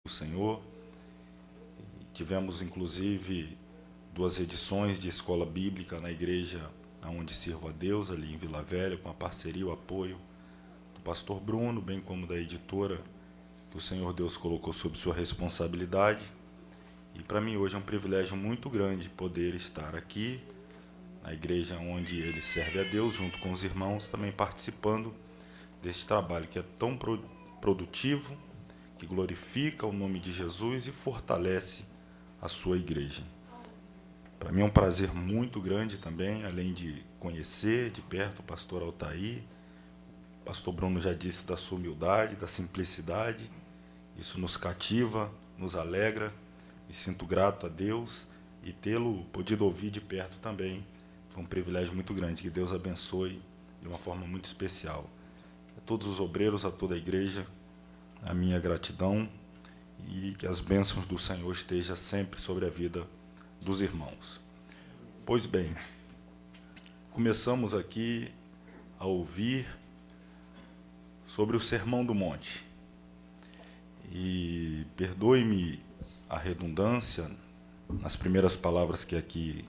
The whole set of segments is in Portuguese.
do Senhor. Tivemos, inclusive, 2 edições de escola bíblica na igreja onde sirvo a Deus, ali em Vila Velha, com a parceria e o apoio do pastor Bruno, bem como da editora que o Senhor Deus colocou sob sua responsabilidade. E para mim hoje é um privilégio muito grande poder estar aqui, na igreja onde ele serve a Deus, junto com os irmãos, também participando deste trabalho que é tão produtivo, que glorifica o nome de Jesus e fortalece a sua igreja. Para mim é um prazer muito grande também, além de conhecer de perto o pastor Altair. O pastor Bruno já disse da sua humildade, da simplicidade. Isso nos cativa, nos alegra. Me sinto grato a Deus e tê-lo podido ouvir de perto também. Foi um privilégio muito grande. Que Deus abençoe de uma forma muito especial. A todos os obreiros, a toda a igreja, a minha gratidão e que as bênçãos do Senhor estejam sempre sobre a vida dos irmãos. Pois bem, começamos aqui a ouvir sobre o Sermão do Monte. E perdoe-me a redundância nas primeiras palavras que aqui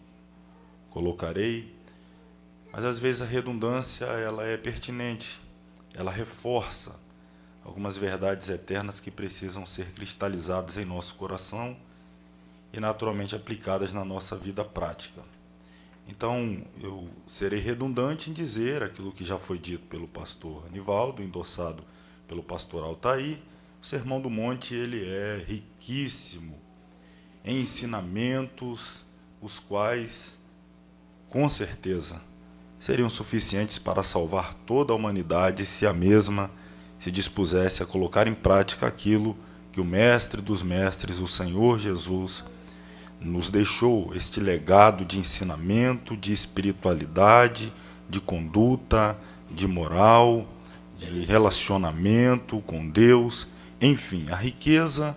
colocarei, mas às vezes a redundância ela é pertinente, ela reforça algumas verdades eternas que precisam ser cristalizadas em nosso coração e naturalmente aplicadas na nossa vida prática. Então, eu serei redundante em dizer aquilo que já foi dito pelo pastor Anivaldo, endossado pelo pastor Altair. O Sermão do Monte ele é riquíssimo em ensinamentos, os quais, com certeza, seriam suficientes para salvar toda a humanidade se a mesma se dispusesse a colocar em prática aquilo que o Mestre dos Mestres, o Senhor Jesus, nos deixou, este legado de ensinamento, de espiritualidade, de conduta, de moral, de relacionamento com Deus, enfim, a riqueza,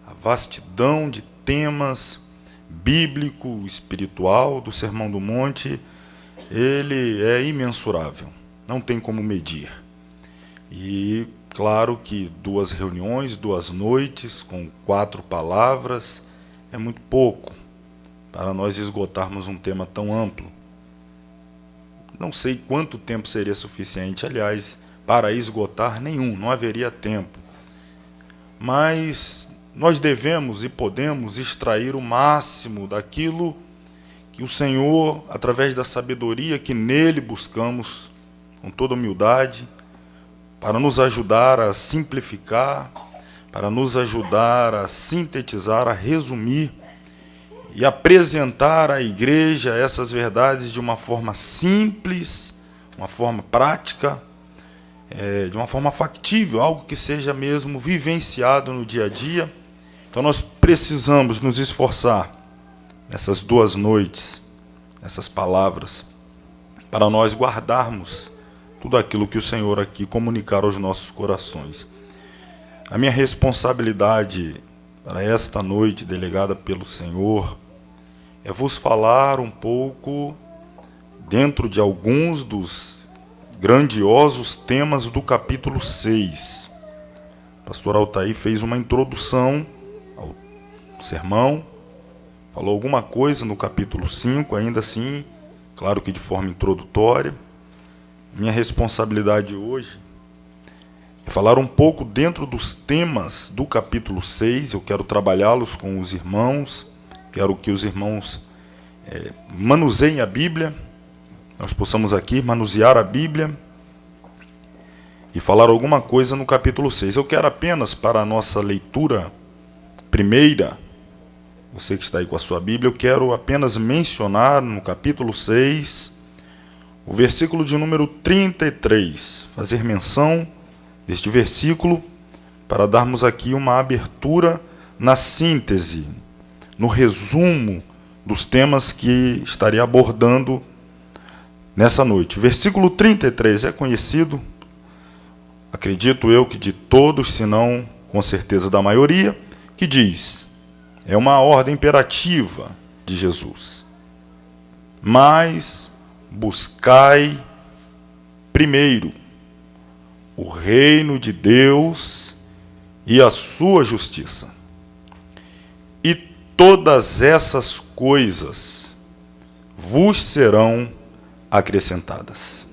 a vastidão de temas bíblico, espiritual do Sermão do Monte, ele é imensurável, não tem como medir. E claro que 2 reuniões, 2 noites, com 4 palavras, é muito pouco para nós esgotarmos um tema tão amplo. Não sei quanto tempo seria suficiente, aliás, para esgotar nenhum, não haveria tempo. Mas nós devemos e podemos extrair o máximo daquilo que o Senhor, através da sabedoria que nele buscamos, com toda humildade, para nos ajudar a simplificar, para nos ajudar a sintetizar, a resumir e apresentar à igreja essas verdades de uma forma simples, uma forma prática, de uma forma factível, algo que seja mesmo vivenciado no dia a dia. Então nós precisamos nos esforçar nessas 2 noites, nessas palavras, para nós guardarmos tudo aquilo que o Senhor aqui comunicar aos nossos corações. A minha responsabilidade para esta noite, delegada pelo Senhor, é vos falar um pouco dentro de alguns dos grandiosos temas do capítulo 6. O pastor Altair fez uma introdução ao sermão, falou alguma coisa no capítulo 5, ainda assim, claro que de forma introdutória. Minha responsabilidade hoje é falar um pouco dentro dos temas do capítulo 6. Eu quero trabalhá-los com os irmãos, quero que os irmãos manuseiem a Bíblia, nós possamos aqui manusear a Bíblia e falar alguma coisa no capítulo 6. Eu quero apenas, para a nossa leitura primeira, você que está aí com a sua Bíblia, eu quero apenas mencionar no capítulo 6, o versículo de número 33, fazer menção deste versículo para darmos aqui uma abertura na síntese, no resumo dos temas que estarei abordando nessa noite. O versículo 33 é conhecido, acredito eu que de todos, se não com certeza da maioria, que diz, é uma ordem imperativa de Jesus. Mas buscai primeiro o reino de Deus e a sua justiça, e todas essas coisas vos serão acrescentadas.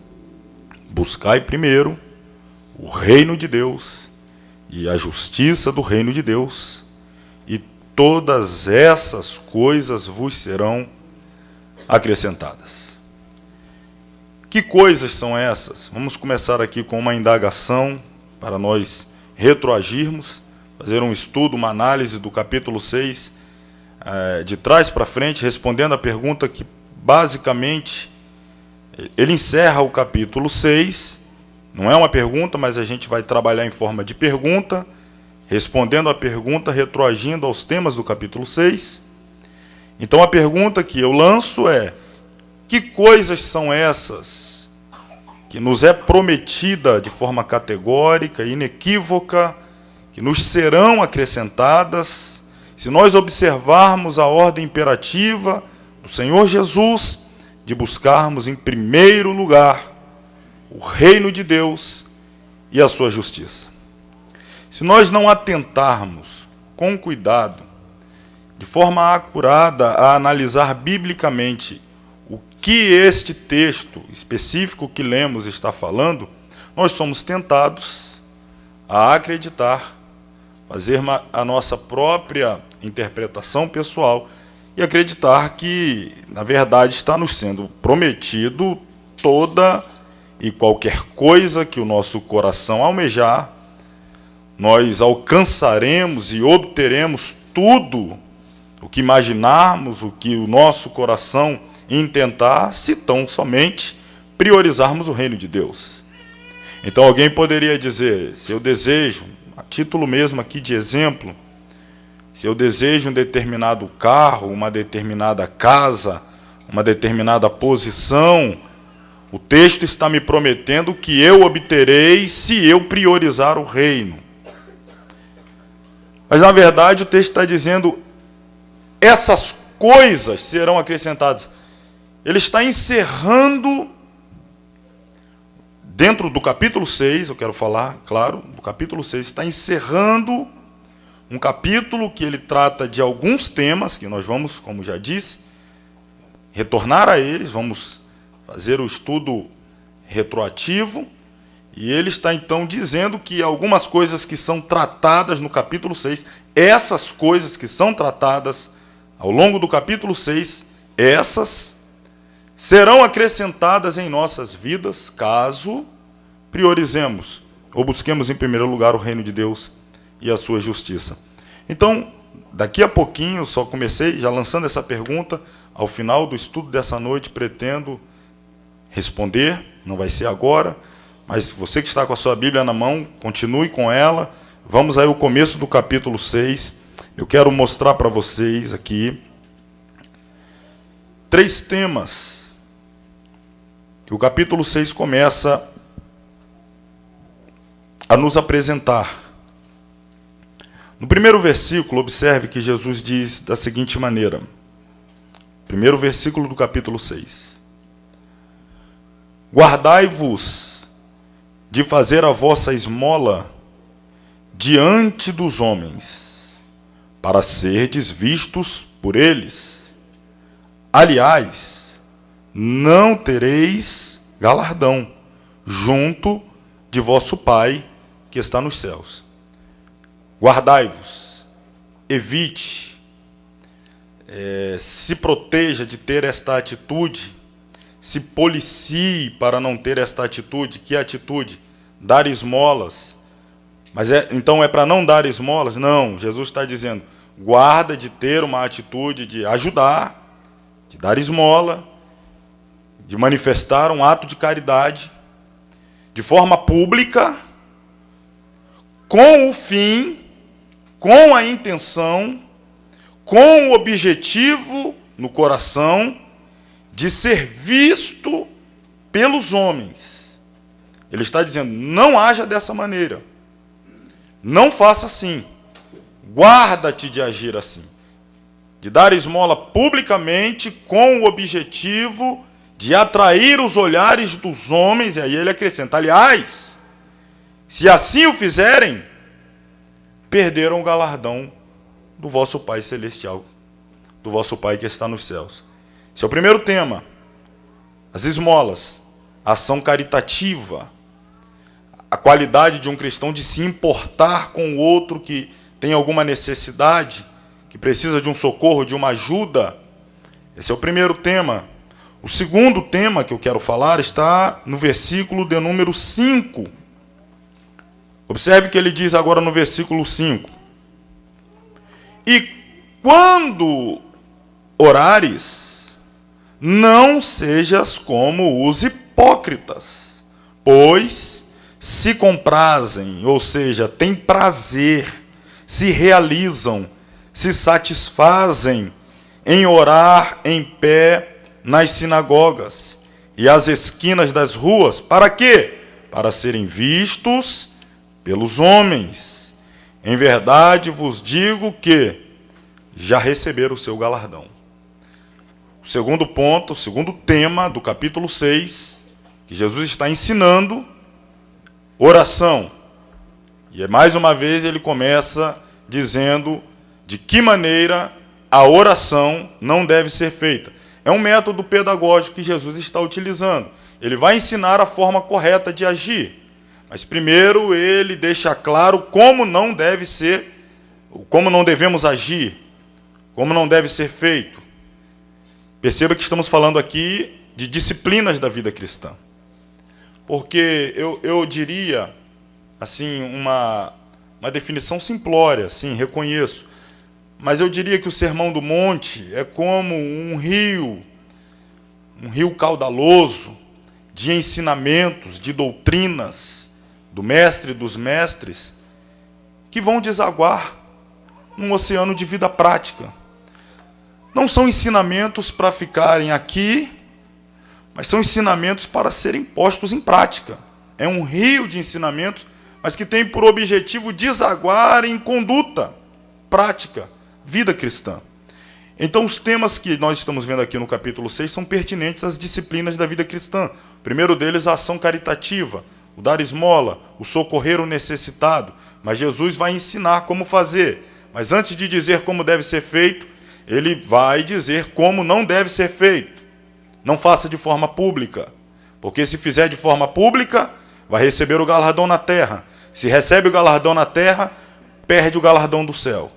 Buscai primeiro o reino de Deus e a justiça do reino de Deus, e todas essas coisas vos serão acrescentadas. Que coisas são essas? Vamos começar aqui com uma indagação para nós retroagirmos, fazer um estudo, uma análise do capítulo 6, de trás para frente, respondendo a pergunta que basicamente ele encerra o capítulo 6. Não é uma pergunta, mas a gente vai trabalhar em forma de pergunta, respondendo a pergunta, retroagindo aos temas do capítulo 6. Então a pergunta que eu lanço é: que coisas são essas que nos é prometida de forma categórica, inequívoca, que nos serão acrescentadas, se nós observarmos a ordem imperativa do Senhor Jesus de buscarmos em primeiro lugar o reino de Deus e a sua justiça? Se nós não atentarmos com cuidado, de forma acurada, a analisar biblicamente o que este texto específico que lemos está falando, nós somos tentados a acreditar, fazer a nossa própria interpretação pessoal e acreditar que, na verdade, está nos sendo prometido toda e qualquer coisa que o nosso coração almejar, nós alcançaremos e obteremos tudo o que imaginarmos, o que o nosso coração intentar, se tão somente priorizarmos o reino de Deus. Então alguém poderia dizer, se eu desejo, a título mesmo aqui de exemplo, se eu desejo um determinado carro, uma determinada casa, uma determinada posição, o texto está me prometendo que eu obterei se eu priorizar o reino. Mas, na verdade, o texto está dizendo: essas coisas serão acrescentadas. Ele está encerrando, dentro do capítulo 6, eu quero falar, claro, do capítulo 6, está encerrando um capítulo que ele trata de alguns temas, que nós vamos, como já disse, retornar a eles, vamos fazer o estudo retroativo, e ele está então dizendo que algumas coisas que são tratadas no capítulo 6, essas coisas que são tratadas ao longo do capítulo 6, essas serão acrescentadas em nossas vidas, caso priorizemos ou busquemos em primeiro lugar o reino de Deus e a sua justiça. Então, daqui a pouquinho, só comecei já lançando essa pergunta, ao final do estudo dessa noite pretendo responder, não vai ser agora, mas você que está com a sua Bíblia na mão, continue com ela. Vamos aí ao começo do capítulo 6. Eu quero mostrar para vocês aqui 3 temas que o capítulo 6 começa a nos apresentar. No primeiro versículo, observe que Jesus diz da seguinte maneira, primeiro versículo do capítulo 6. Guardai-vos de fazer a vossa esmola diante dos homens, para serdes vistos por eles. Aliás, não tereis galardão junto de vosso Pai que está nos céus. Guardai-vos, evite, se proteja de ter esta atitude, se policie para não ter esta atitude. Que atitude? Dar esmolas. Mas então é para não dar esmolas? Não, Jesus está dizendo, guarda de ter uma atitude de ajudar, de dar esmola, de manifestar um ato de caridade, de forma pública, com o fim, com a intenção, com o objetivo no coração de ser visto pelos homens. Ele está dizendo, não haja dessa maneira. Não faça assim. Guarda-te de agir assim. De dar esmola publicamente com o objetivo de atrair os olhares dos homens. E aí ele acrescenta, aliás, se assim o fizerem, perderam o galardão do vosso Pai celestial, do vosso Pai que está nos céus. Esse é o primeiro tema. As esmolas, a ação caritativa, a qualidade de um cristão de se importar com o outro que tem alguma necessidade, que precisa de um socorro, de uma ajuda. Esse é o primeiro tema. O segundo tema que eu quero falar está no versículo de número 5. Observe que ele diz agora no versículo 5. E quando orares, não sejas como os hipócritas, pois se comprazem, ou seja, têm prazer, se realizam, se satisfazem em orar em pé nas sinagogas e às esquinas das ruas. Para quê? Para serem vistos pelos homens. Em verdade vos digo que já receberam o seu galardão. O segundo ponto, o segundo tema do capítulo 6, que Jesus está ensinando, oração. E mais uma vez ele começa dizendo de que maneira a oração não deve ser feita. É um método pedagógico que Jesus está utilizando. Ele vai ensinar a forma correta de agir. Mas primeiro ele deixa claro como não deve ser, como não devemos agir, como não deve ser feito. Perceba que estamos falando aqui de disciplinas da vida cristã. Porque eu diria, assim, uma definição simplória, sim, reconheço. Mas eu diria que o Sermão do Monte é como um rio caudaloso de ensinamentos, de doutrinas do mestre dos mestres, que vão desaguar num oceano de vida prática. Não são ensinamentos para ficarem aqui, mas são ensinamentos para serem postos em prática. É um rio de ensinamentos, mas que tem por objetivo desaguar em conduta prática, vida cristã. Então, os temas que nós estamos vendo aqui no capítulo 6 são pertinentes às disciplinas da vida cristã. O primeiro deles, a ação caritativa, o dar esmola, o socorrer o necessitado. Mas Jesus vai ensinar como fazer. Mas antes de dizer como deve ser feito, ele vai dizer como não deve ser feito. Não faça de forma pública, porque se fizer de forma pública, vai receber o galardão na terra. Se recebe o galardão na terra, perde o galardão do céu.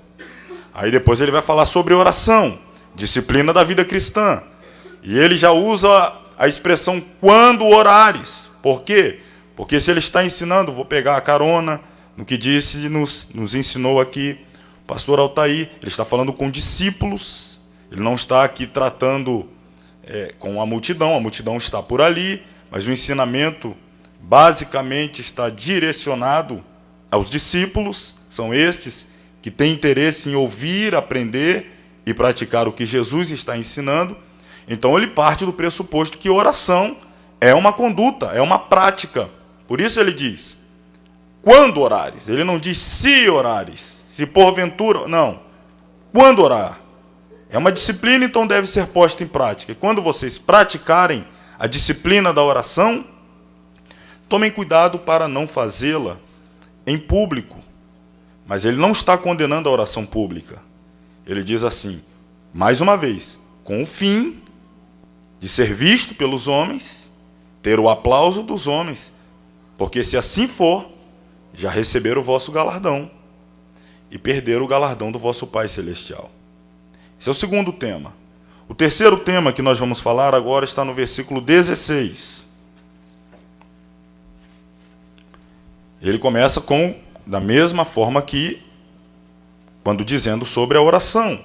Aí depois ele vai falar sobre oração, disciplina da vida cristã. E ele já usa a expressão quando orares. Por quê? Porque se ele está ensinando, vou pegar a carona no que disse, nos ensinou aqui o pastor Altair, ele está falando com discípulos, ele não está aqui tratando com a multidão está por ali, mas o ensinamento basicamente está direcionado aos discípulos, são estes que têm interesse em ouvir, aprender e praticar o que Jesus está ensinando. Então ele parte do pressuposto que oração é uma conduta, é uma prática. Por isso ele diz, quando orares. Ele não diz se orares, se porventura, não. Quando orar. É uma disciplina, então deve ser posta em prática. E quando vocês praticarem a disciplina da oração, tomem cuidado para não fazê-la em público. Mas ele não está condenando a oração pública. Ele diz assim, mais uma vez, com o fim de ser visto pelos homens, ter o aplauso dos homens, porque se assim for, já receberam o vosso galardão e perderam o galardão do vosso Pai Celestial. Esse é o segundo tema. O terceiro tema que nós vamos falar agora está no versículo 16. Ele começa da mesma forma que quando dizendo sobre a oração.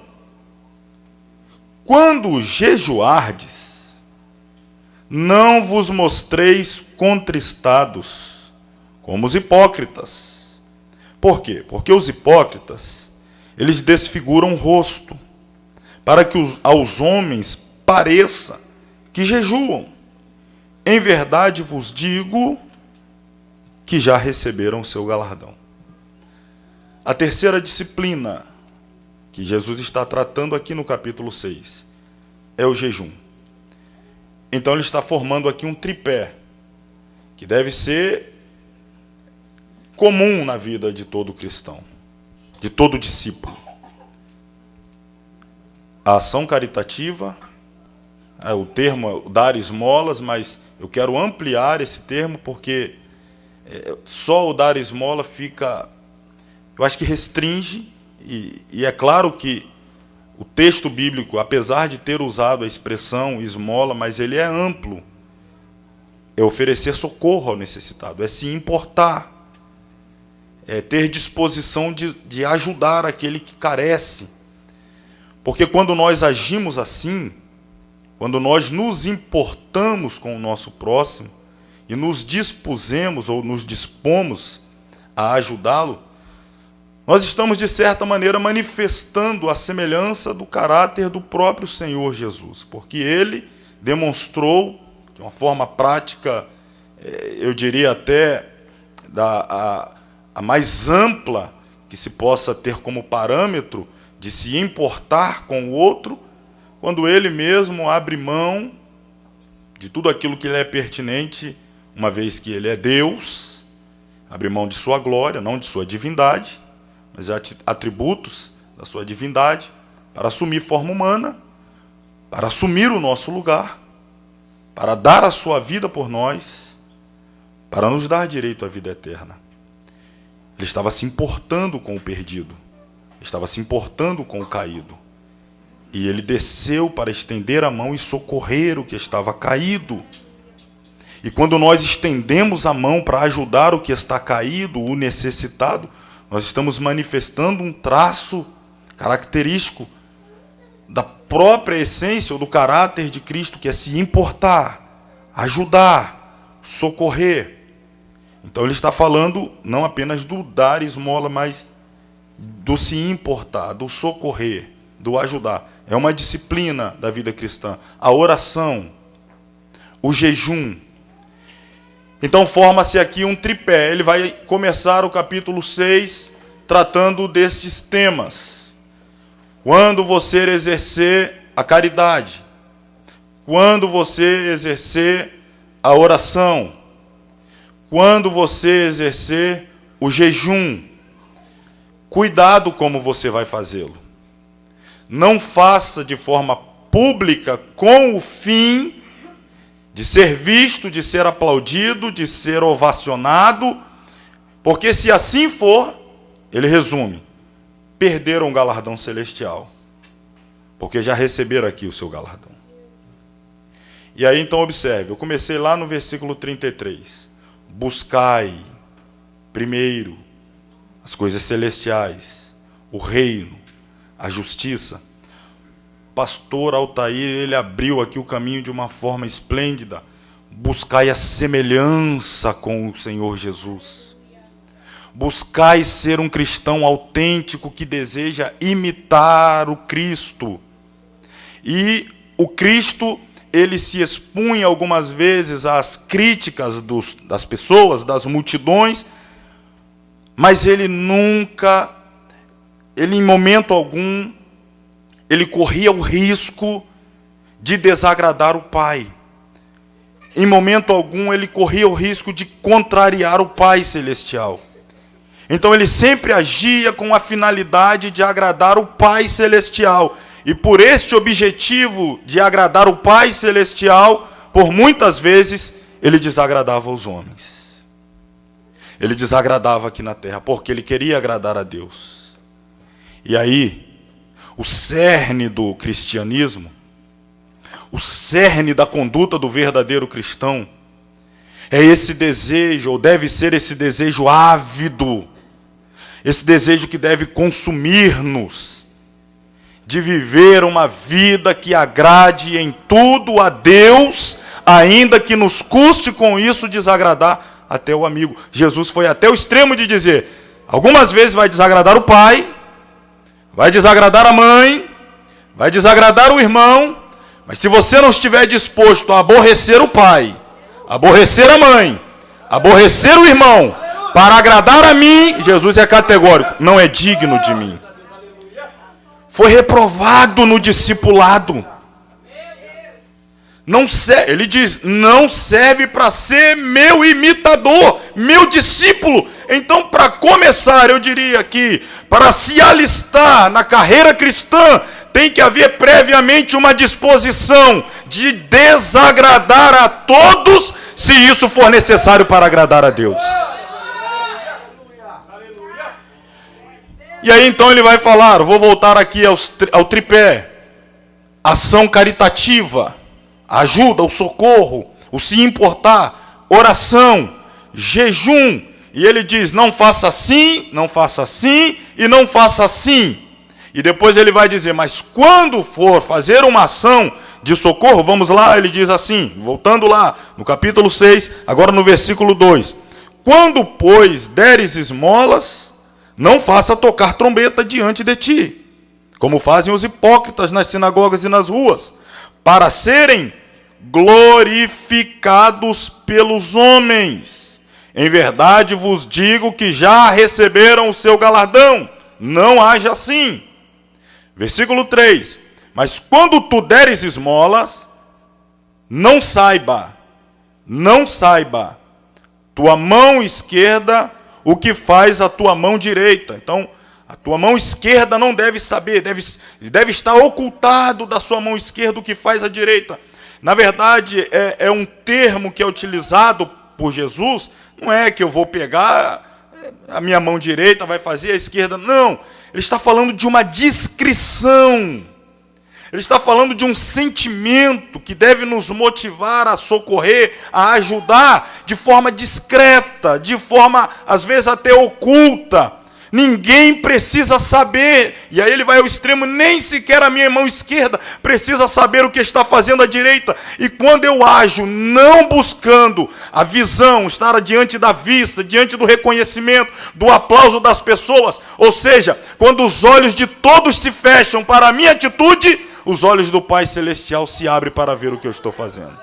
Quando jejuardes, não vos mostreis contristados, como os hipócritas. Por quê? Porque os hipócritas, eles desfiguram o rosto, para que aos homens pareça que jejuam. Em verdade vos digo que já receberam o seu galardão. A terceira disciplina que Jesus está tratando aqui no capítulo 6 é o jejum. Então ele está formando aqui um tripé, que deve ser comum na vida de todo cristão, de todo discípulo. a ação caritativa, o termo dar esmolas, mas eu quero ampliar esse termo, porque só o dar esmola fica, eu acho que restringe, e é claro que o texto bíblico, apesar de ter usado a expressão esmola, mas ele é amplo. É oferecer socorro ao necessitado, é se importar, é ter disposição de ajudar aquele que carece. Porque quando nós agimos assim, quando nós nos importamos com o nosso próximo e nos dispusemos ou nos dispomos a ajudá-lo, nós estamos, de certa maneira, manifestando a semelhança do caráter do próprio Senhor Jesus, porque Ele demonstrou, de uma forma prática, eu diria até a mais ampla que se possa ter como parâmetro de se importar com o outro, quando Ele mesmo abre mão de tudo aquilo que lhe é pertinente, uma vez que Ele é Deus, abre mão de sua glória, não de sua divindade, mas atributos da sua divindade, para assumir forma humana, para assumir o nosso lugar, para dar a sua vida por nós, para nos dar direito à vida eterna. Ele estava se importando com o perdido, estava se importando com o caído. E ele desceu para estender a mão e socorrer o que estava caído. E quando nós estendemos a mão para ajudar o que está caído, o necessitado, nós estamos manifestando um traço característico da própria essência ou do caráter de Cristo, que é se importar, ajudar, socorrer. Então ele está falando não apenas do dar esmola, mas do se importar, do socorrer, do ajudar. É uma disciplina da vida cristã. A oração, o jejum. Então forma-se aqui um tripé. Ele vai começar o capítulo 6 tratando desses temas. Quando você exercer a caridade, quando você exercer a oração, quando você exercer o jejum, cuidado como você vai fazê-lo. Não faça de forma pública com o fim de ser visto, de ser aplaudido, de ser ovacionado, porque se assim for, ele resume, perderam o galardão celestial, porque já receberam aqui o seu galardão. E aí então observe, eu comecei lá no versículo 33, buscai primeiro as coisas celestiais, o reino, a justiça. Pastor Altair, ele abriu aqui o caminho de uma forma esplêndida. Buscai a semelhança com o Senhor Jesus. Buscai ser um cristão autêntico que deseja imitar o Cristo. E o Cristo, ele se expunha algumas vezes às críticas das pessoas, das multidões, mas ele nunca, em momento algum, ele corria o risco de desagradar o Pai. Em momento algum, ele corria o risco de contrariar o Pai Celestial. Então, ele sempre agia com a finalidade de agradar o Pai Celestial. E por este objetivo de agradar o Pai Celestial, por muitas vezes, ele desagradava os homens. Ele desagradava aqui na terra, porque ele queria agradar a Deus. E aí, o cerne do cristianismo, o cerne da conduta do verdadeiro cristão, é esse desejo, ou deve ser esse desejo ávido, esse desejo que deve consumir-nos, de viver uma vida que agrade em tudo a Deus, ainda que nos custe com isso desagradar até o amigo. Jesus foi até o extremo de dizer, algumas vezes vai desagradar o pai, vai desagradar a mãe, vai desagradar o irmão, mas se você não estiver disposto a aborrecer o pai, aborrecer a mãe, aborrecer o irmão, para agradar a mim, Jesus é categórico, não é digno de mim. Foi reprovado no discipulado. Não serve, ele diz, não serve para ser meu imitador, meu discípulo. Então, para começar, eu diria que para se alistar na carreira cristã, tem que haver previamente uma disposição de desagradar a todos, se isso for necessário para agradar a Deus. E aí então ele vai falar, vou voltar aqui ao tripé: ação caritativa, ajuda, o socorro, o se importar, oração, jejum. E ele diz, não faça assim e não faça assim. E depois ele vai dizer, mas quando for fazer uma ação de socorro, vamos lá, ele diz assim, voltando lá no capítulo 6, agora no versículo 2. Quando, pois, deres esmolas, não faça tocar trombeta diante de ti, como fazem os hipócritas nas sinagogas e nas ruas, para serem glorificados pelos homens. Em verdade vos digo que já receberam o seu galardão. Não haja assim. Versículo 3. Mas quando tu deres esmolas, não saiba tua mão esquerda o que faz a tua mão direita. Então, a tua mão esquerda não deve saber, deve estar ocultado da sua mão esquerda o que faz a direita. Na verdade, é um termo que é utilizado por Jesus. Não é que eu vou pegar a minha mão direita, vai fazer a esquerda. Não, ele está falando de uma discrição. Ele está falando de um sentimento que deve nos motivar a socorrer, a ajudar de forma discreta, de forma, às vezes, até oculta. Ninguém precisa saber, e aí ele vai ao extremo, nem sequer a minha mão esquerda precisa saber o que está fazendo a direita. E quando eu ajo não buscando a visão, estar diante da vista, diante do reconhecimento, do aplauso das pessoas, ou seja, quando os olhos de todos se fecham para a minha atitude, os olhos do Pai Celestial se abrem para ver o que eu estou fazendo.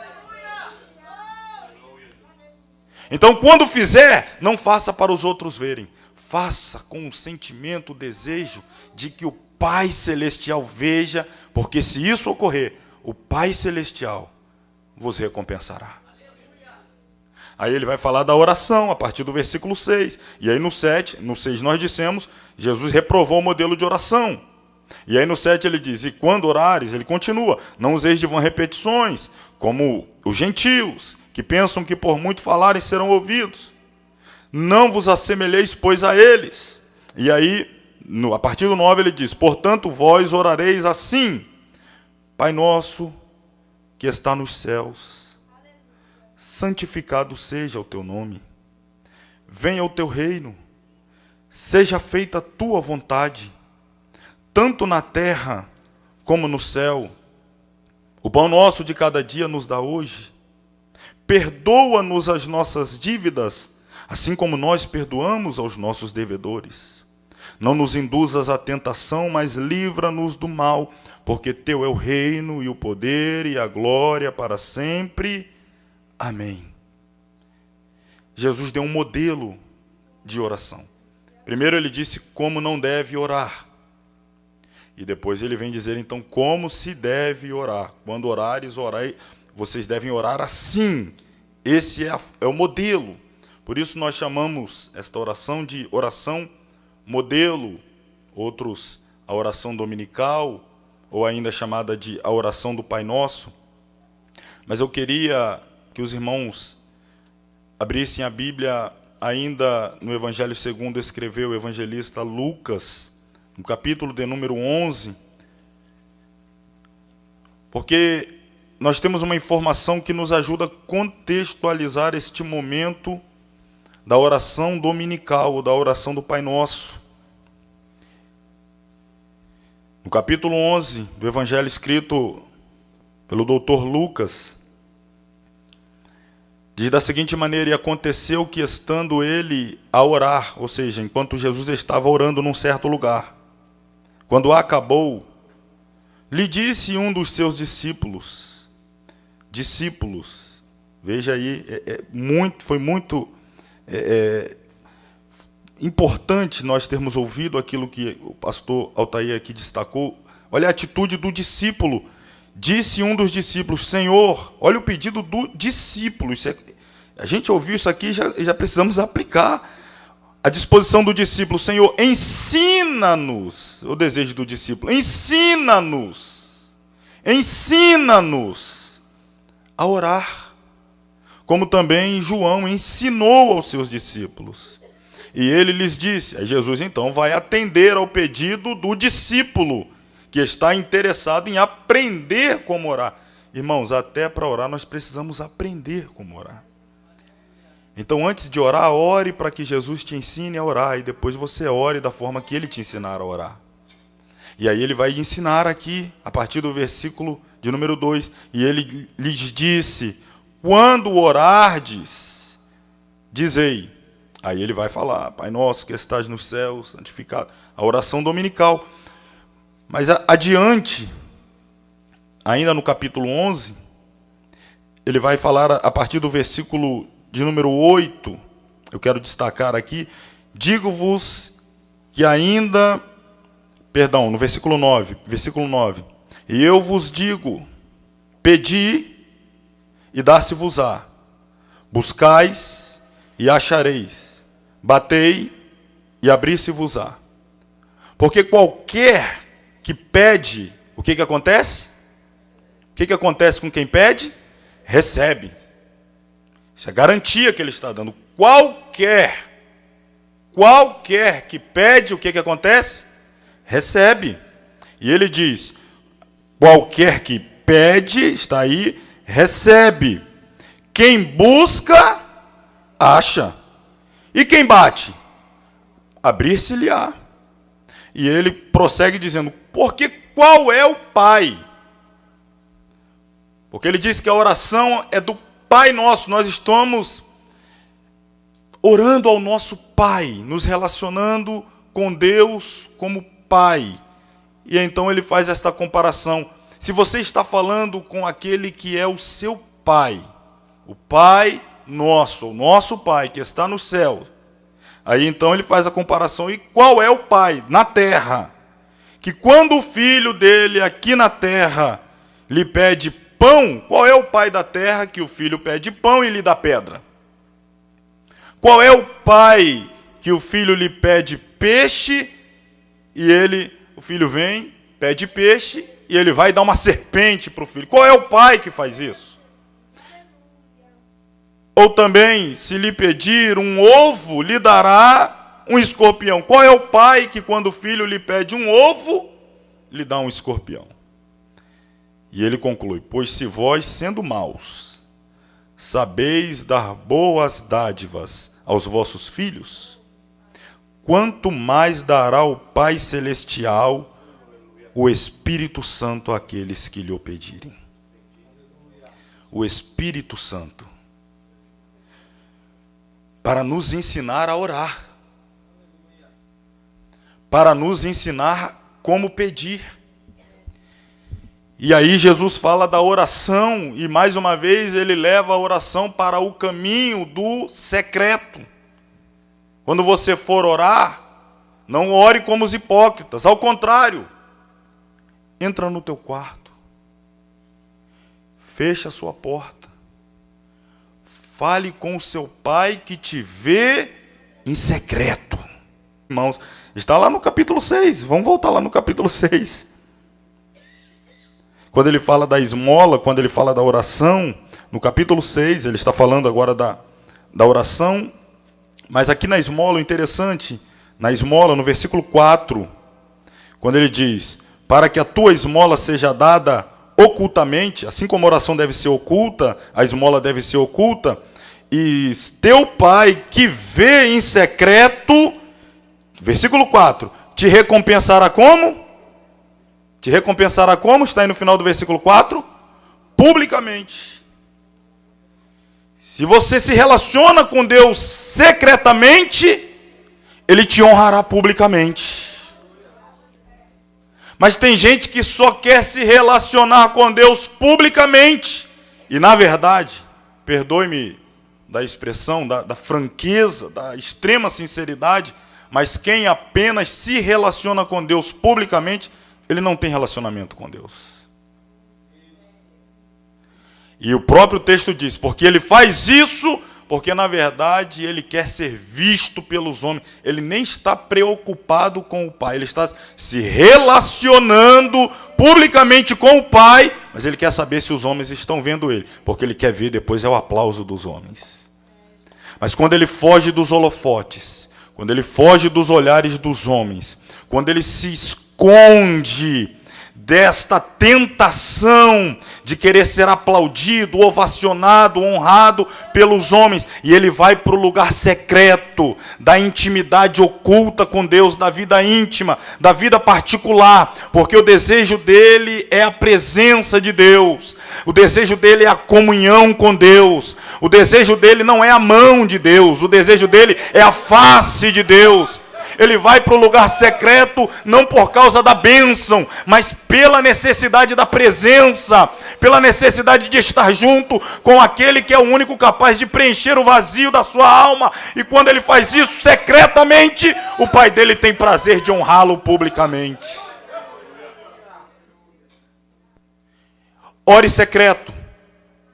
Então, quando fizer, não faça para os outros verem. Faça com o sentimento, o desejo de que o Pai Celestial veja, porque se isso ocorrer, o Pai Celestial vos recompensará. Aí ele vai falar da oração, a partir do versículo 6. E aí no 7, no 6 nós dissemos, Jesus reprovou o modelo de oração. E aí no 7 ele diz, e quando orares, ele continua, não useis de vã repetições, como os gentios, que pensam que por muito falarem serão ouvidos. Não vos assemelheis, pois, a eles. E aí, a partir do 9 ele diz, portanto vós orareis assim, Pai nosso que está nos céus, santificado seja o teu nome, venha o teu reino, seja feita a tua vontade, tanto na terra como no céu. O pão nosso de cada dia nos dá hoje. Perdoa-nos as nossas dívidas, assim como nós perdoamos aos nossos devedores. Não nos induzas à tentação, mas livra-nos do mal, porque teu é o reino e o poder e a glória para sempre. Amém. Jesus deu um modelo de oração. Primeiro ele disse como não deve orar. E depois ele vem dizer então como se deve orar. Quando orares, vocês devem orar assim. Esse é o modelo. Por isso nós chamamos esta oração de oração modelo, outros a oração dominical, ou ainda chamada de a oração do Pai Nosso. Mas eu queria que os irmãos abrissem a Bíblia ainda no Evangelho segundo escreveu o evangelista Lucas, no capítulo de número 11, porque nós temos uma informação que nos ajuda a contextualizar este momento da oração dominical, ou da oração do Pai Nosso. No capítulo 11 do Evangelho escrito pelo doutor Lucas, diz da seguinte maneira, e aconteceu que estando ele a orar, ou seja, enquanto Jesus estava orando num certo lugar, quando acabou, lhe disse um dos seus discípulos, veja aí, foi muito importante nós termos ouvido aquilo que o pastor Altair aqui destacou. Olha a atitude do discípulo. Disse um dos discípulos, Senhor, olha o pedido do discípulo. A gente ouviu isso aqui e já precisamos aplicar. a disposição do discípulo: Senhor, ensina-nos, o desejo do discípulo, ensina-nos a orar, como também João ensinou aos seus discípulos. E ele lhes disse, aí Jesus então vai atender ao pedido do discípulo, que está interessado em aprender como orar. Irmãos, até para orar nós precisamos aprender como orar. Então, antes de orar, ore para que Jesus te ensine a orar, e depois você ore da forma que ele te ensinar a orar. E aí ele vai ensinar aqui, a partir do versículo de número 2, e ele lhes disse: quando orardes, dizei. Aí ele vai falar: Pai nosso que estás nos céus, santificado. A oração dominical. Mas adiante, ainda no capítulo 11, ele vai falar a partir do versículo de número 8, eu quero destacar aqui: digo-vos que ainda, perdão, no versículo 9, e eu vos digo, pedi e dar-se-vos-á, buscais e achareis, batei e abrir-se-vos-á. Porque qualquer que pede, o que acontece? O que acontece com quem pede? Recebe. Isso é garantia que ele está dando. Qualquer que pede, o que acontece? Recebe. E ele diz: qualquer que pede, está aí, recebe. Quem busca, acha. E quem bate? Abrir-se-lhe-á. E ele prossegue dizendo: porque qual é o Pai? Porque ele diz que a oração é do Pai Nosso. Nós estamos orando ao nosso Pai, nos relacionando com Deus como Pai. E então ele faz esta comparação. Se você está falando com aquele que é o seu Pai, o Pai Nosso, o nosso Pai que está no céu, aí então ele faz a comparação. E qual é o Pai? Na terra. Que quando o filho dele aqui na terra lhe pede pão, qual é o pai da terra que o filho pede pão e lhe dá pedra? Qual é o pai que o filho lhe pede peixe e o filho vem, pede peixe e ele vai dar uma serpente para o filho? Qual é o pai que faz isso? Ou também, se lhe pedir um ovo, lhe dará um escorpião. Qual é o pai que quando o filho lhe pede um ovo, lhe dá um escorpião? E ele conclui: pois se vós, sendo maus, sabeis dar boas dádivas aos vossos filhos, quanto mais dará o Pai Celestial o Espírito Santo àqueles que lhe o pedirem. O Espírito Santo, para nos ensinar a orar, para nos ensinar como pedir. E aí Jesus fala da oração, e mais uma vez ele leva a oração para o caminho do secreto. Quando você for orar, não ore como os hipócritas, ao contrário, entra no teu quarto, fecha a sua porta, fale com o seu pai que te vê em secreto. Irmãos, está lá no capítulo 6, vamos voltar lá no capítulo 6. Quando ele fala da esmola, quando ele fala da oração, no capítulo 6, ele está falando agora da oração, mas aqui na esmola, o interessante, na esmola, no versículo 4, quando ele diz: para que a tua esmola seja dada ocultamente, assim como a oração deve ser oculta, a esmola deve ser oculta, e teu Pai que vê em secreto, versículo 4, te recompensará como? Te recompensará como? Está aí no final do versículo 4. Publicamente. Se você se relaciona com Deus secretamente, Ele te honrará publicamente. Mas tem gente que só quer se relacionar com Deus publicamente. E na verdade, perdoe-me da expressão, da franqueza, da extrema sinceridade, mas quem apenas se relaciona com Deus publicamente, ele não tem relacionamento com Deus. E o próprio texto diz: porque ele faz isso Porque, na verdade, ele quer ser visto pelos homens. Ele nem está preocupado com o Pai. Ele está se relacionando publicamente com o Pai, mas ele quer saber se os homens estão vendo ele, porque ele quer ver depois é o aplauso dos homens. Mas quando ele foge dos holofotes, quando ele foge dos olhares dos homens, quando ele se esconde desta tentação de querer ser aplaudido, ovacionado, honrado pelos homens, e ele vai para o lugar secreto da intimidade oculta com Deus, da vida íntima, da vida particular, porque o desejo dele é a presença de Deus, o desejo dele é a comunhão com Deus, o desejo dele não é a mão de Deus, o desejo dele é a face de Deus. Ele vai para o lugar secreto não por causa da bênção, mas pela necessidade da presença, pela necessidade de estar junto com aquele que é o único capaz de preencher o vazio da sua alma. E quando ele faz isso secretamente, o Pai dele tem prazer de honrá-lo publicamente. Ore secreto.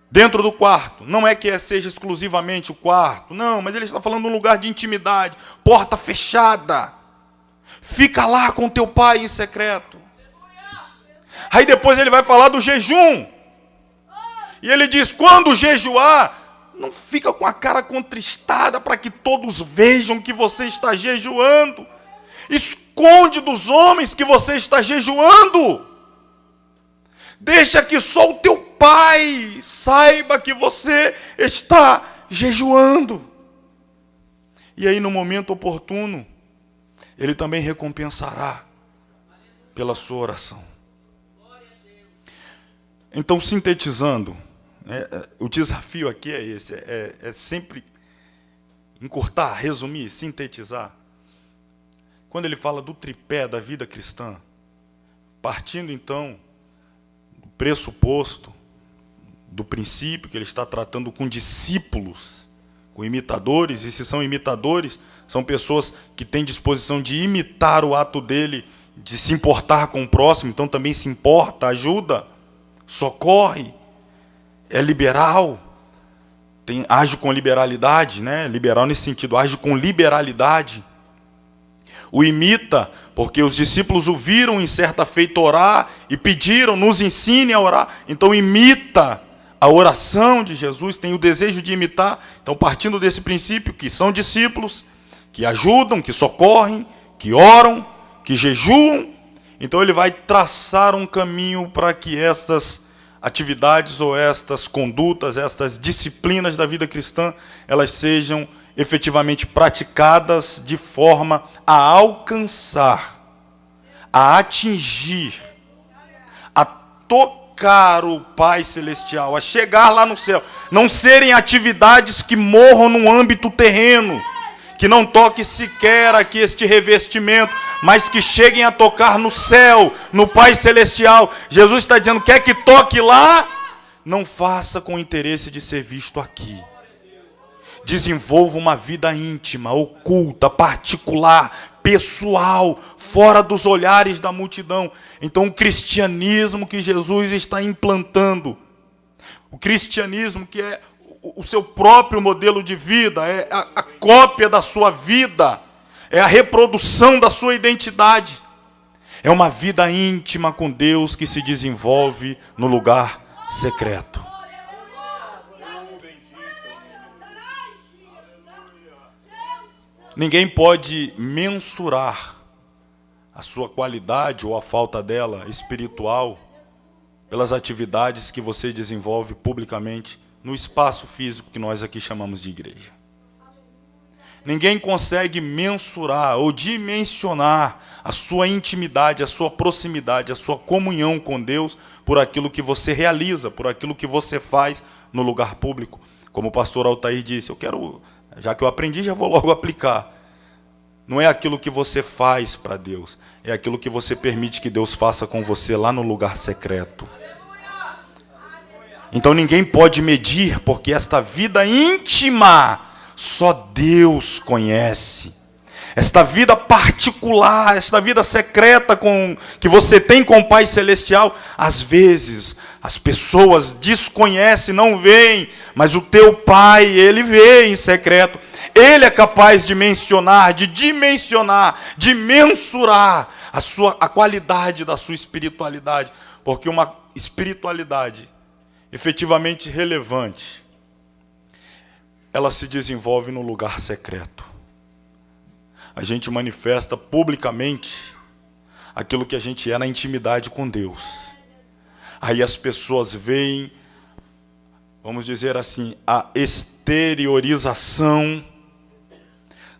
Dentro do quarto, não é que seja exclusivamente o quarto, não, mas ele está falando de um lugar de intimidade, porta fechada. Fica lá com teu pai em secreto. Aí depois ele vai falar do jejum. E ele diz, quando jejuar, não fica com a cara contristada para que todos vejam que você está jejuando. Esconde dos homens que você está jejuando. Deixa que só o teu pai saiba que você está jejuando. E aí, no momento oportuno, ele também recompensará pela sua oração. Então, sintetizando, o desafio aqui é esse, é sempre encurtar, resumir, sintetizar. Quando ele fala do tripé da vida cristã, partindo então pressuposto, do princípio que ele está tratando com discípulos, com imitadores, e se são imitadores, são pessoas que têm disposição de imitar o ato dele, de se importar com o próximo, então também se importa, ajuda, socorre, é liberal, age com liberalidade, né? Liberal nesse sentido, age com liberalidade. O imita, porque os discípulos o viram em certa feita orar e pediram, nos ensine a orar. Então imita a oração de Jesus, tem o desejo de imitar. Então, partindo desse princípio, que são discípulos, que ajudam, que socorrem, que oram, que jejuam, então ele vai traçar um caminho para que estas atividades ou estas condutas, estas disciplinas da vida cristã, elas sejam efetivamente praticadas de forma a alcançar, a atingir, a tocar o Pai Celestial, a chegar lá no céu. Não serem atividades que morram no âmbito terreno, que não toque sequer aqui este revestimento, mas que cheguem a tocar no céu, no Pai Celestial. Jesus está dizendo, quer que toque lá? Não faça com interesse de ser visto aqui. Desenvolva uma vida íntima, oculta, particular, pessoal, fora dos olhares da multidão. Então, o cristianismo que Jesus está implantando, o cristianismo que é o seu próprio modelo de vida, é a cópia da sua vida, é a reprodução da sua identidade. É uma vida íntima com Deus que se desenvolve no lugar secreto. Ninguém pode mensurar a sua qualidade ou a falta dela espiritual pelas atividades que você desenvolve publicamente no espaço físico que nós aqui chamamos de igreja. Ninguém consegue mensurar ou dimensionar a sua intimidade, a sua proximidade, a sua comunhão com Deus por aquilo que você realiza, por aquilo que você faz no lugar público. Como o pastor Altair disse, já que eu aprendi, já vou logo aplicar. Não é aquilo que você faz para Deus, é aquilo que você permite que Deus faça com você lá no lugar secreto. Então ninguém pode medir, porque esta vida íntima só Deus conhece. Esta vida particular, esta vida secreta que você tem com o Pai Celestial, às vezes as pessoas desconhecem, não veem, mas o teu Pai, Ele vê em secreto. Ele é capaz de mencionar, de dimensionar, de mensurar a qualidade da sua espiritualidade. Porque uma espiritualidade efetivamente relevante, ela se desenvolve no lugar secreto. A gente manifesta publicamente aquilo que a gente é na intimidade com Deus. Aí as pessoas veem, vamos dizer assim, a exteriorização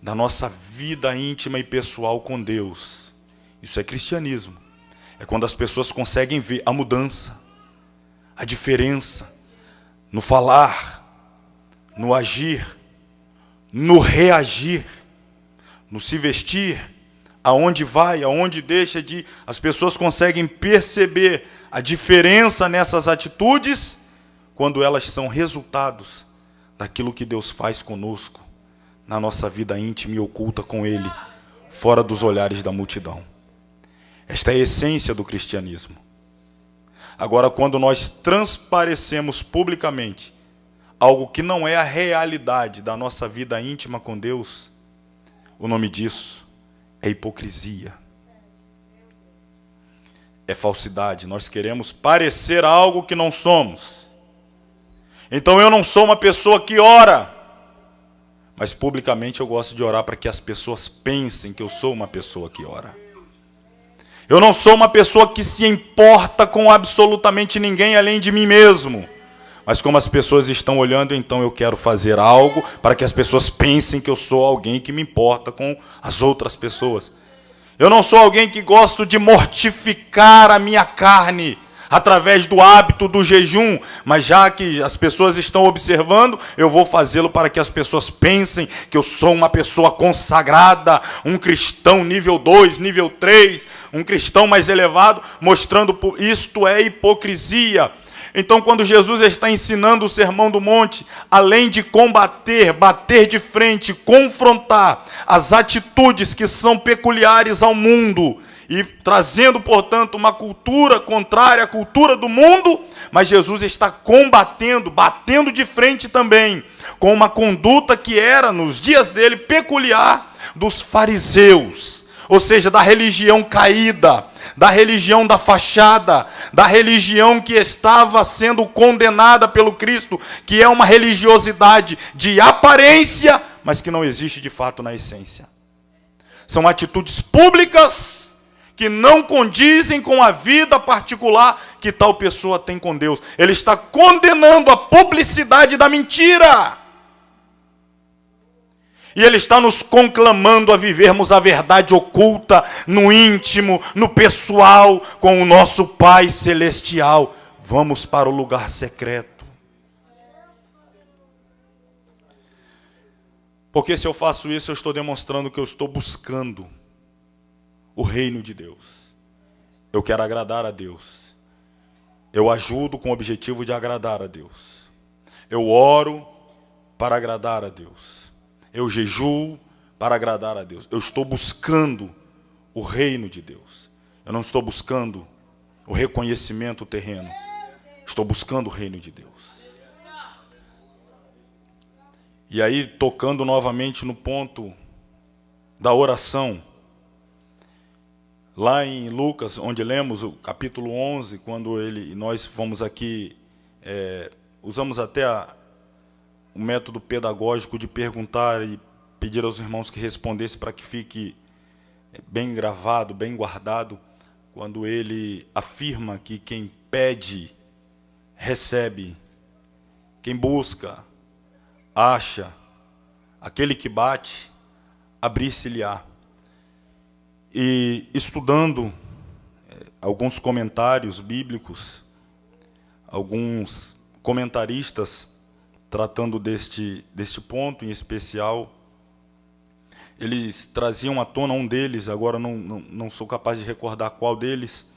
da nossa vida íntima e pessoal com Deus. Isso é cristianismo. É quando as pessoas conseguem ver a mudança, a diferença no falar, no agir, no reagir, no se vestir, aonde vai, aonde deixa de ir. As pessoas conseguem perceber a diferença nessas atitudes quando elas são resultados daquilo que Deus faz conosco na nossa vida íntima e oculta com Ele, fora dos olhares da multidão. Esta é a essência do cristianismo. Agora, quando nós transparecemos publicamente algo que não é a realidade da nossa vida íntima com Deus, o nome disso é hipocrisia. É falsidade. Nós queremos parecer algo que não somos. Então eu não sou uma pessoa que ora, mas publicamente eu gosto de orar para que as pessoas pensem que eu sou uma pessoa que ora. Eu não sou uma pessoa que se importa com absolutamente ninguém além de mim mesmo. Mas como as pessoas estão olhando, então eu quero fazer algo para que as pessoas pensem que eu sou alguém que me importa com as outras pessoas. Eu não sou alguém que gosto de mortificar a minha carne através do hábito do jejum, mas já que as pessoas estão observando, eu vou fazê-lo para que as pessoas pensem que eu sou uma pessoa consagrada, um cristão nível 2, nível 3, um cristão mais elevado, mostrando isto é hipocrisia. Então, quando Jesus está ensinando o Sermão do Monte, além de combater, bater de frente, confrontar as atitudes que são peculiares ao mundo e trazendo, portanto, uma cultura contrária à cultura do mundo, mas Jesus está combatendo, batendo de frente também, com uma conduta que era, nos dias dele, peculiar dos fariseus, ou seja, da religião caída, da religião da fachada, da religião que estava sendo condenada pelo Cristo, que é uma religiosidade de aparência, mas que não existe de fato na essência. São atitudes públicas que não condizem com a vida particular que tal pessoa tem com Deus. Ele está condenando a publicidade da mentira. E Ele está nos conclamando a vivermos a verdade oculta, no íntimo, no pessoal, com o nosso Pai Celestial. Vamos para o lugar secreto. Porque se eu faço isso, eu estou demonstrando que eu estou buscando o reino de Deus. Eu quero agradar a Deus. Eu ajudo com o objetivo de agradar a Deus. Eu oro para agradar a Deus. Eu jejuo para agradar a Deus. Eu estou buscando o reino de Deus. Eu não estou buscando o reconhecimento terreno. Estou buscando o reino de Deus. E aí, tocando novamente no ponto da oração, lá em Lucas, onde lemos o capítulo 11, quando nós fomos aqui, usamos até o método pedagógico de perguntar e pedir aos irmãos que respondessem para que fique bem gravado, bem guardado, quando ele afirma que quem pede, recebe, quem busca, acha, aquele que bate, abrir-se-lhe-á. E estudando alguns comentários bíblicos, alguns comentaristas tratando deste ponto em especial, eles traziam à tona um deles, agora não sou capaz de recordar qual deles,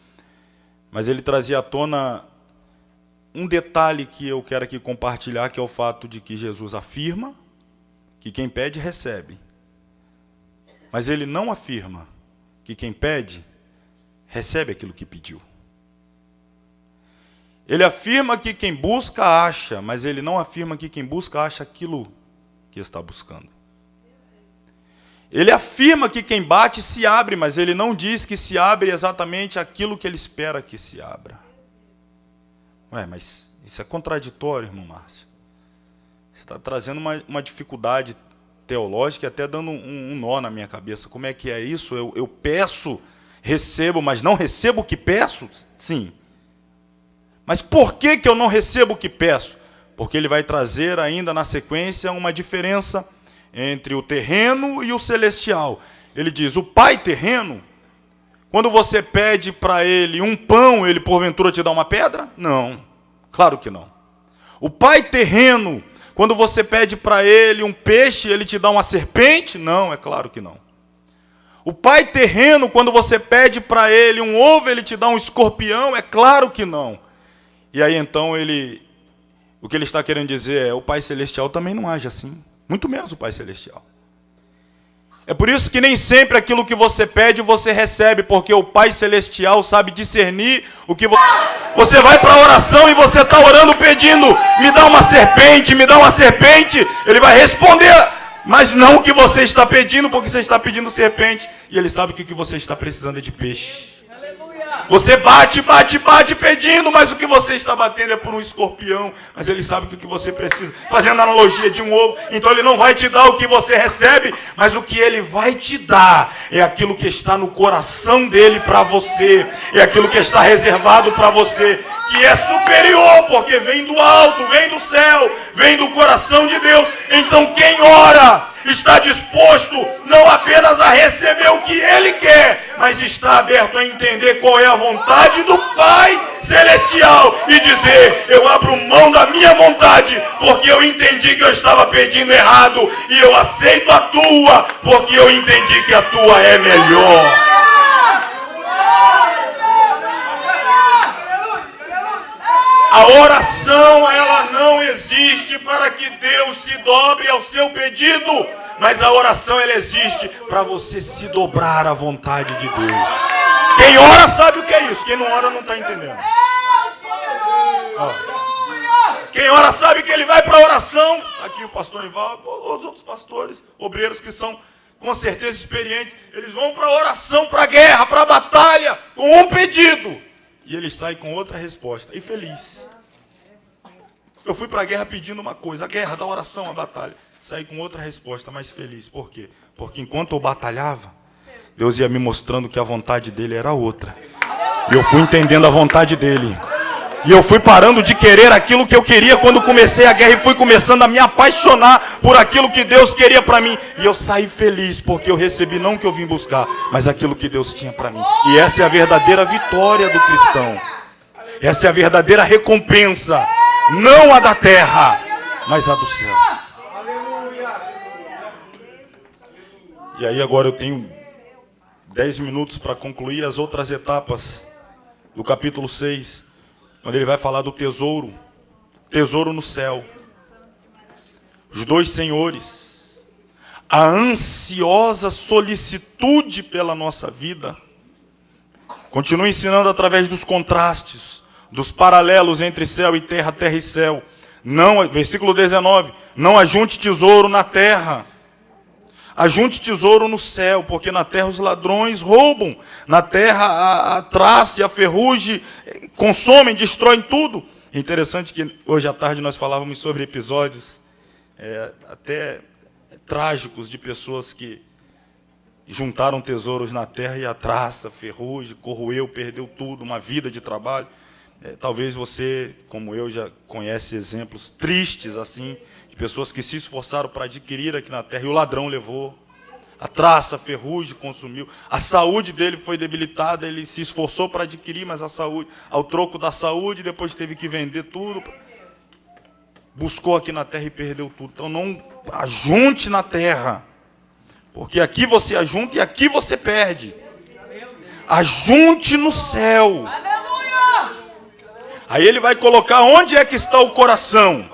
mas ele trazia à tona um detalhe que eu quero aqui compartilhar, que é o fato de que Jesus afirma que quem pede, recebe. Mas ele não afirma que quem pede, recebe aquilo que pediu. Ele afirma que quem busca acha, mas ele não afirma que quem busca acha aquilo que está buscando. Ele afirma que quem bate se abre, mas ele não diz que se abre exatamente aquilo que ele espera que se abra. Ué, mas isso é contraditório, irmão Márcio. Você está trazendo uma dificuldade teológica e até dando um nó na minha cabeça. Como é que é isso? Eu peço, recebo, mas não recebo o que peço? Sim. Mas por que eu não recebo o que peço? Porque ele vai trazer ainda na sequência uma diferença entre o terreno e o celestial. Ele diz, o pai terreno, quando você pede para ele um pão, ele porventura te dá uma pedra? Não, claro que não. O pai terreno, quando você pede para ele um peixe, ele te dá uma serpente? Não, é claro que não. O pai terreno, quando você pede para ele um ovo, ele te dá um escorpião? É claro que não. E aí então o que ele está querendo dizer é, o Pai Celestial também não age assim, muito menos o Pai Celestial. É por isso que nem sempre aquilo que você pede, você recebe, porque o Pai Celestial sabe discernir o que você vai para a oração e você está orando pedindo, me dá uma serpente, ele vai responder, mas não o que você está pedindo, porque você está pedindo serpente, e ele sabe que o que você está precisando é de peixe. Você bate pedindo, mas o que você está batendo é por um escorpião. Mas ele sabe que o que você precisa, fazendo a analogia de um ovo, então ele não vai te dar o que você recebe, mas o que ele vai te dar é aquilo que está no coração dele para você, é aquilo que está reservado para você, que é superior, porque vem do alto, vem do céu, vem do coração de Deus. Então quem ora está disposto não apenas a receber o que ele quer, mas está aberto a entender qual é a vontade do Pai Celestial e dizer, eu abro mão da minha vontade, porque eu entendi que eu estava pedindo errado, e eu aceito a tua, porque eu entendi que a tua é melhor. A oração, ela não existe para que Deus se dobre ao seu pedido, mas a oração, ela existe para você se dobrar à vontade de Deus. Quem ora sabe o que é isso, quem não ora não está entendendo. Quem ora sabe que ele vai para a oração, aqui o pastor Ivaldo, os outros pastores, obreiros que são com certeza experientes, eles vão para a oração, para a guerra, para a batalha, com um pedido. E ele sai com outra resposta, e feliz. Eu fui para a guerra pedindo uma coisa, a guerra, da oração, a batalha. Saí com outra resposta, mais feliz. Por quê? Porque enquanto eu batalhava, Deus ia me mostrando que a vontade dele era outra. E eu fui entendendo a vontade dele. E eu fui parando de querer aquilo que eu queria quando comecei a guerra e fui começando a me apaixonar por aquilo que Deus queria para mim. E eu saí feliz porque eu recebi não o que eu vim buscar, mas aquilo que Deus tinha para mim. E essa é a verdadeira vitória do cristão. Essa é a verdadeira recompensa. Não a da terra, mas a do céu. E aí agora eu tenho 10 minutos para concluir as outras etapas do capítulo 6. Quando ele vai falar do tesouro no céu, os dois senhores, a ansiosa solicitude pela nossa vida. Continua ensinando através dos contrastes, dos paralelos entre céu e terra, terra e céu. Não, versículo 19, não ajunte tesouro na terra, ajunte tesouro no céu, porque na terra os ladrões roubam, na terra a traça e a ferrugem consomem, destroem tudo. É interessante que hoje à tarde nós falávamos sobre episódios até trágicos de pessoas que juntaram tesouros na terra e a traça, a ferrugem, corroeu, perdeu tudo, uma vida de trabalho. Talvez você, como eu, já conhece exemplos tristes assim, de pessoas que se esforçaram para adquirir aqui na terra e o ladrão levou. A traça, a ferrugem consumiu. A saúde dele foi debilitada, ele se esforçou para adquirir, mas a saúde, ao troco da saúde, depois teve que vender tudo. Buscou aqui na terra e perdeu tudo. Então não ajunte na terra, porque aqui você ajunta e aqui você perde. Ajunte no céu. Aí ele vai colocar onde é que está o coração.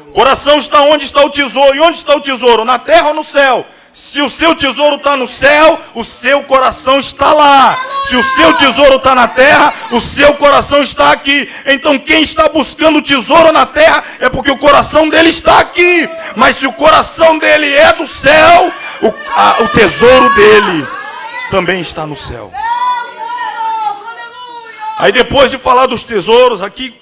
O coração está onde está o tesouro. E onde está o tesouro? Na terra ou no céu? Se o seu tesouro está no céu, o seu coração está lá. Se o seu tesouro está na terra, o seu coração está aqui. Então quem está buscando o tesouro na terra é porque o coração dele está aqui. Mas se o coração dele é do céu, o tesouro dele também está no céu. Aí depois de falar dos tesouros, aqui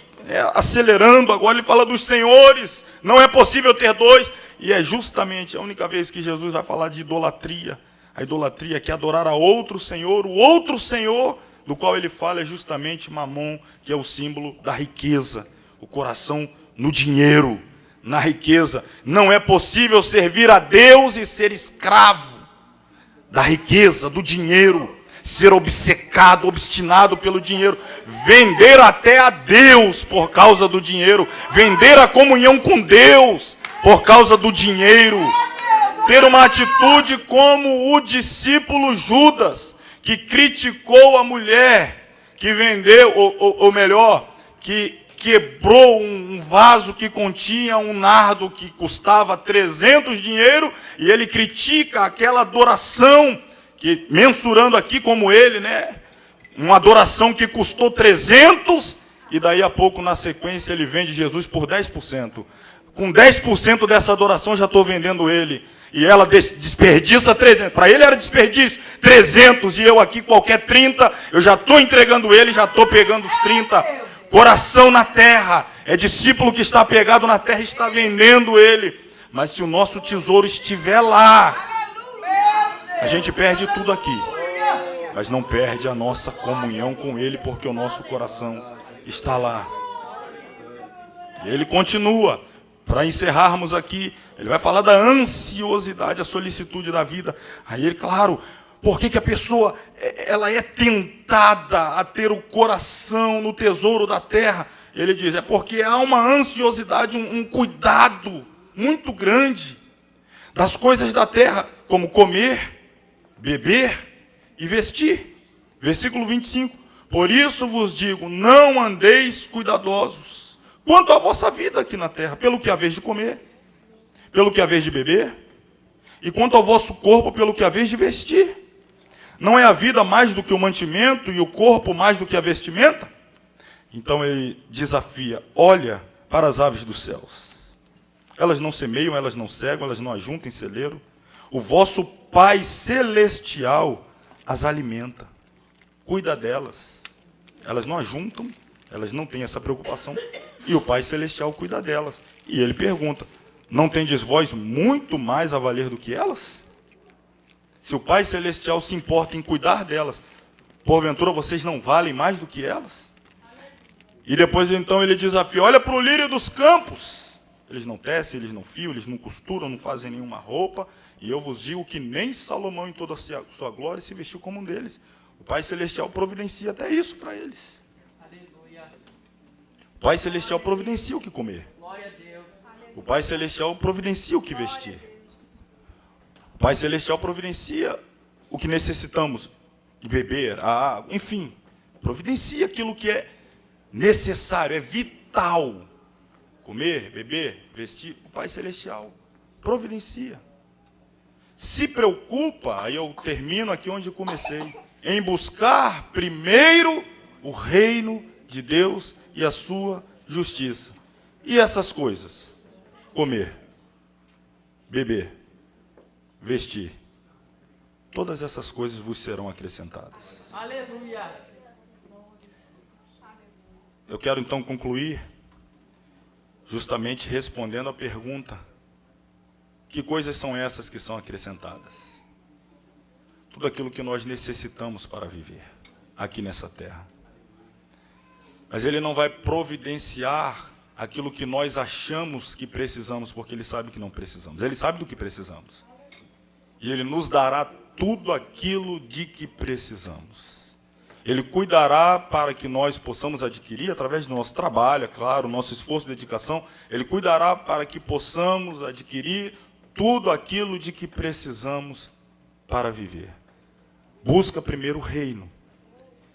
acelerando, agora ele fala dos senhores. Não é possível ter dois. E é justamente a única vez que Jesus vai falar de idolatria. A idolatria que é adorar a outro senhor. O outro senhor do qual ele fala é justamente Mamon, que é o símbolo da riqueza. O coração no dinheiro, na riqueza. Não é possível servir a Deus e ser escravo da riqueza, do dinheiro. Ser obcecado, obstinado pelo dinheiro. Vender até a Deus por causa do dinheiro. Vender a comunhão com Deus por causa do dinheiro. Ter uma atitude como o discípulo Judas, que criticou a mulher, que vendeu, ou melhor, que quebrou um vaso que continha um nardo que custava 300 dinheiro, e ele critica aquela adoração, que mensurando aqui como ele, né? Uma adoração que custou 300, e daí a pouco, na sequência, ele vende Jesus por 10%. Com 10% dessa adoração, já estou vendendo ele. E ela desperdiça 300. Para ele era desperdício, 300. E eu aqui, qualquer 30, eu já estou entregando ele, já estou pegando os 30. Coração na terra. É discípulo que está pegado na terra e está vendendo ele. Mas se o nosso tesouro estiver lá, a gente perde tudo aqui. Mas não perde a nossa comunhão com ele, porque o nosso coração está lá. E ele continua. Para encerrarmos aqui, ele vai falar da ansiosidade, a solicitude da vida. Aí ele, claro, por que a pessoa ela é tentada a ter o coração no tesouro da terra? Ele diz, é porque há uma ansiosidade, um cuidado muito grande das coisas da terra, como comer, beber e vestir. Versículo 25, por isso vos digo, não andeis cuidadosos quanto à vossa vida aqui na terra, pelo que haveis de comer, pelo que haveis de beber, e quanto ao vosso corpo, pelo que haveis de vestir. Não é a vida mais do que o mantimento, e o corpo mais do que a vestimenta? Então ele desafia, olha para as aves dos céus. Elas não semeiam, elas não cegam, elas não ajuntam em celeiro. O vosso Pai Celestial as alimenta, cuida delas. Elas não ajuntam, elas não têm essa preocupação. E o Pai Celestial cuida delas. E ele pergunta, não tendes vós muito mais a valer do que elas? Se o Pai Celestial se importa em cuidar delas, porventura vocês não valem mais do que elas? E depois então ele desafia, olha para o lírio dos campos. Eles não tecem, eles não fiam, eles não costuram, não fazem nenhuma roupa. E eu vos digo que nem Salomão em toda a sua glória se vestiu como um deles. O Pai Celestial providencia até isso para eles. O Pai Celestial providencia o que comer. O Pai Celestial providencia o que vestir. O Pai Celestial providencia o que necessitamos de beber, a água, enfim. Providencia aquilo que é necessário, é vital. Comer, beber, vestir. O Pai Celestial providencia. Se preocupa, aí eu termino aqui onde comecei, em buscar primeiro o reino de Deus e a sua justiça. E essas coisas? Comer, beber, vestir. Todas essas coisas vos serão acrescentadas. Aleluia. Eu quero então concluir justamente respondendo a pergunta: que coisas são essas que são acrescentadas? Tudo aquilo que nós necessitamos para viver aqui nessa terra. Mas ele não vai providenciar aquilo que nós achamos que precisamos, porque ele sabe que não precisamos. Ele sabe do que precisamos. E ele nos dará tudo aquilo de que precisamos. Ele cuidará para que nós possamos adquirir, através do nosso trabalho, é claro, nosso esforço e dedicação, ele cuidará para que possamos adquirir tudo aquilo de que precisamos para viver. Busca primeiro o reino.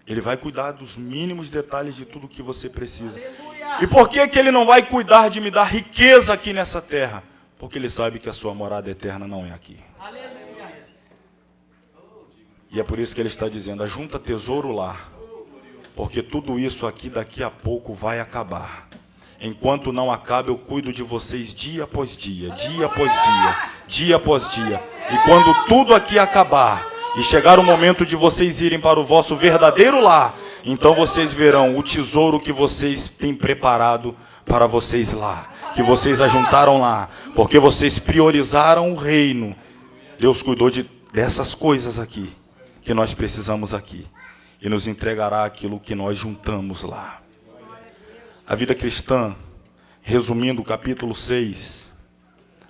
Ele vai cuidar dos mínimos detalhes de tudo que você precisa. E por que ele não vai cuidar de me dar riqueza aqui nessa terra? Porque ele sabe que a sua morada eterna não é aqui. Aleluia. E é por isso que ele está dizendo, ajunta tesouro lá, porque tudo isso aqui daqui a pouco vai acabar. Enquanto não acaba, eu cuido de vocês dia após dia, dia após dia, dia após dia. E quando tudo aqui acabar, e chegar o momento de vocês irem para o vosso verdadeiro lar, então vocês verão o tesouro que vocês têm preparado para vocês lá, que vocês ajuntaram lá, porque vocês priorizaram o reino. Deus cuidou dessas coisas aqui, que nós precisamos aqui, e nos entregará aquilo que nós juntamos lá. A vida cristã, resumindo o capítulo 6,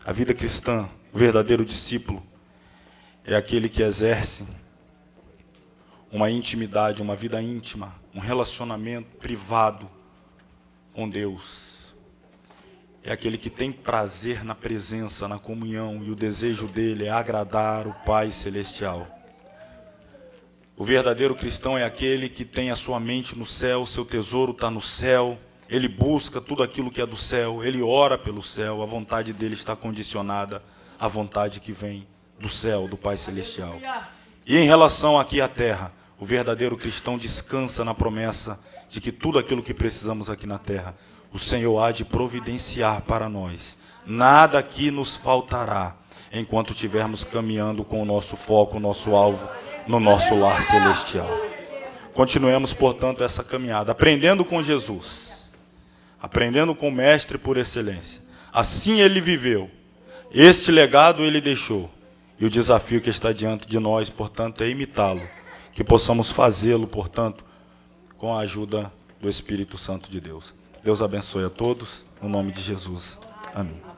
a vida cristã, o verdadeiro discípulo, é aquele que exerce uma intimidade, uma vida íntima, um relacionamento privado com Deus. É aquele que tem prazer na presença, na comunhão, e o desejo dele é agradar o Pai Celestial. O verdadeiro cristão é aquele que tem a sua mente no céu, seu tesouro está no céu, ele busca tudo aquilo que é do céu, ele ora pelo céu, a vontade dele está condicionada à vontade que vem do céu, do Pai Celestial. E em relação aqui à terra, o verdadeiro cristão descansa na promessa de que tudo aquilo que precisamos aqui na terra, o Senhor há de providenciar para nós. Nada aqui nos faltará, enquanto estivermos caminhando com o nosso foco, o nosso alvo, no nosso lar celestial. Continuemos, portanto, essa caminhada, aprendendo com Jesus, aprendendo com o Mestre por excelência. Assim ele viveu, este legado ele deixou, e o desafio que está diante de nós, portanto, é imitá-lo, que possamos fazê-lo, portanto, com a ajuda do Espírito Santo de Deus. Deus abençoe a todos, no nome de Jesus. Amém.